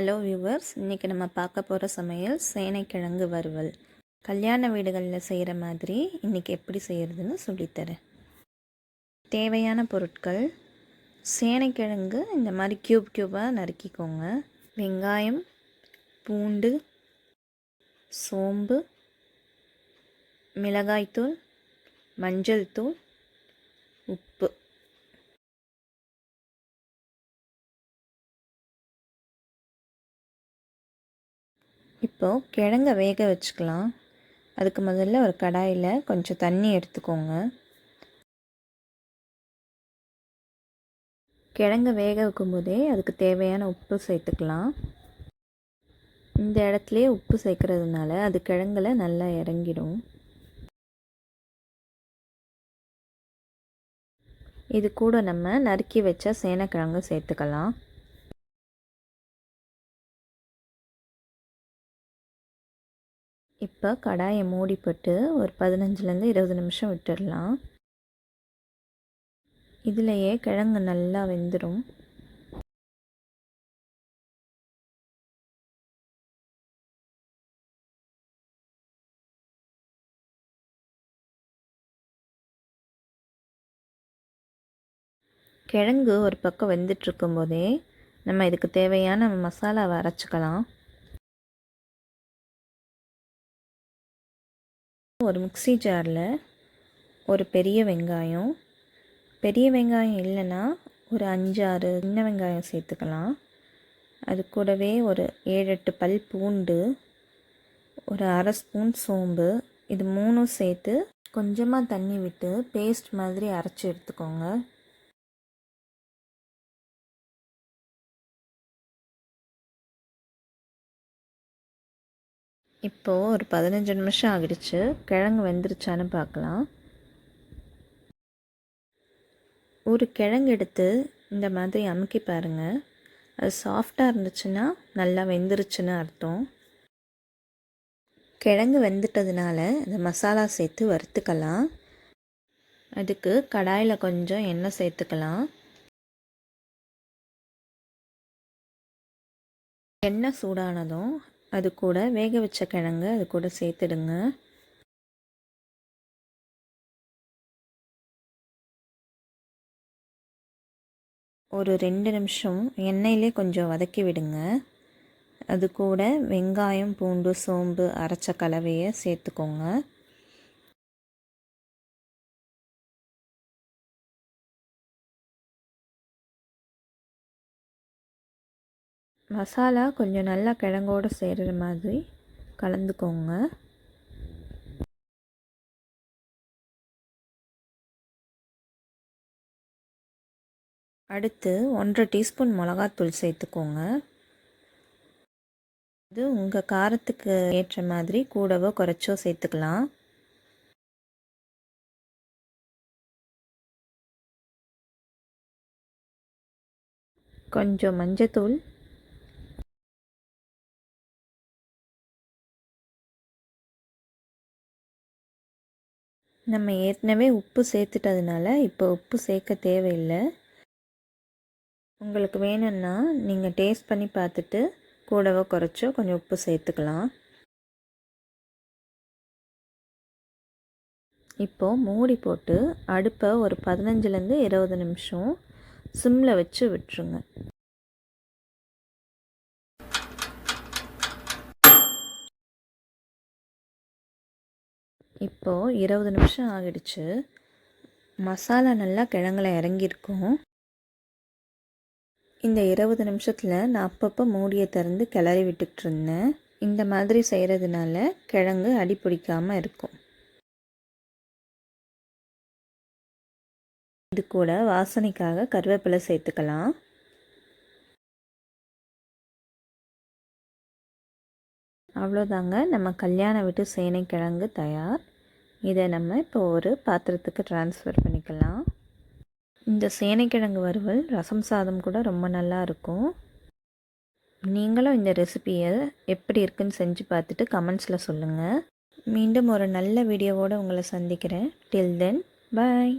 Hello viewers, இன்றைக்கி நம்ம பார்க்க போகிற சமையல் சேனைக்கிழங்கு வறுவல். கல்யாண வீடுகளில் செய்கிற மாதிரி இன்றைக்கி எப்படி செய்கிறதுன்னு சொல்லித்தரேன். தேவையான பொருட்கள்: சேனைக்கிழங்கு இந்த மாதிரி க்யூபாக நறுக்கிக்கோங்க. வெங்காயம், பூண்டு, சோம்பு, மிளகாய்த்தூள், மஞ்சள் தூள், உப்பு. இப்போது கிழங்க வேக வச்சுக்கலாம். அதுக்கு முதல்ல ஒரு கடாயில் கொஞ்சம் தண்ணி எடுத்துக்கோங்க. கிழங்க வேக வைக்கும்போதே அதுக்கு தேவையான உப்பு சேர்த்துக்கலாம். இந்த இடத்துலையே உப்பு சேர்க்கறதுனால அது கிழங்குல நல்லா இறங்கிடும். இது கூட நம்ம நறுக்கி வச்ச சேனைக்கிழங்கு சேர்த்துக்கலாம். இப்போ கடாயை மூடி போட்டு ஒரு 15-20 நிமிஷம் விட்டுடலாம். இதிலையே கிழங்கு நல்லா வெந்துடும். கிழங்கு ஒரு பக்கம் வெந்துட்டுருக்கும் போதே நம்ம இதுக்கு தேவையான மசாலாவை அரைச்சிக்கலாம். ஒரு மிக்ஸி ஜாரில் ஒரு பெரிய வெங்காயம் இல்லைன்னா ஒரு 5-6 சின்ன வெங்காயம் சேர்த்துக்கலாம். அது கூடவே ஒரு 7-8 பல் பூண்டு, ஒரு அரை ஸ்பூன் சோம்பு, இது 3 சேர்த்து கொஞ்சமாக தண்ணி விட்டு பேஸ்ட் மாதிரி அரைச்சி எடுத்துக்கோங்க. இப்போது ஒரு 15 நிமிஷம் ஆகிடுச்சு. கிழங்கு வெந்துருச்சான்னு பார்க்கலாம். ஒரு கிழங்கு எடுத்து இந்த மாதிரி அமுக்கி பாருங்கள். அது சாஃப்டாக இருந்துச்சுன்னா நல்லா வெந்துருச்சுன்னு அர்த்தம். கிழங்கு வெந்துட்டதுனால இந்த மசாலா சேர்த்து வறுத்துக்கலாம். அதுக்கு கடாயில் கொஞ்சம் எண்ணெய் சேர்த்துக்கலாம். எண்ணெய் சூடானதும் அது கூட வேக வச்ச கிழங்கு அது கூட சேர்த்துடுங்க. ஒரு 2 நிமிஷம் எண்ணெயிலே கொஞ்சம் வதக்கி விடுங்க. அது கூட வெங்காயம், பூண்டு, சோம்பு அரைச்ச கலவையை சேர்த்துக்கோங்க. மசாலா கொஞ்சம் நல்லா கிழங்கோடு சேர்கிற மாதிரி கலந்துக்கோங்க. அடுத்து 1/2 டீஸ்பூன் மிளகாத்தூள் சேர்த்துக்கோங்க. இது உங்கள் காரத்துக்கு ஏற்ற மாதிரி கூடவோ குறைச்சோ சேர்த்துக்கலாம். கொஞ்சம் மஞ்சத்தூள், நம்ம ஏற்கனவே உப்பு சேர்த்துட்டதுனால இப்போ உப்பு சேர்க்க தேவையில்லை. உங்களுக்கு வேணும்னா நீங்கள் டேஸ்ட் பண்ணி பார்த்துட்டு கூடவோ குறைச்சோ கொஞ்சம் உப்பு சேர்த்துக்கலாம். இப்போது மூடி போட்டு அடுப்பை ஒரு 15-20 நிமிஷம் சிம்மில் வச்சு விட்டுருங்க. இப்போது 20 நிமிஷம் ஆகிடுச்சு. மசாலா நல்லா கிழங்குல இறங்கியிருக்கும். இந்த 20 நிமிஷத்தில் நான் அப்பப்போ மூடியை திறந்து கிளறி விட்டுக்கிட்டு இருந்தேன். இந்த மாதிரி செய்கிறதுனால கிழங்கு அடி பிடிக்காமல் இருக்கும். இது கூட வாசனைக்காக கருவேப்பிலை சேர்த்துக்கலாம். அவ்வளோதாங்க, நம்ம கல்யாண வீட்டு சேனைக்கிழங்கு தயார். இதை நம்ம இப்போ ஒரு பாத்திரத்துக்கு ட்ரான்ஸ்ஃபர் பண்ணிக்கலாம். இந்த சேனைக்கிழங்கு வறுவல் ரசம் சாதம் கூட ரொம்ப நல்லா இருக்கும். நீங்களும் இந்த ரெசிபியை எப்படி இருக்குன்னு செஞ்சு பார்த்துட்டு கமெண்ட்ஸில் சொல்லுங்கள். மீண்டும் ஒரு நல்ல வீடியோவோடு உங்களை சந்திக்கிறேன். டில் தென், பாய்.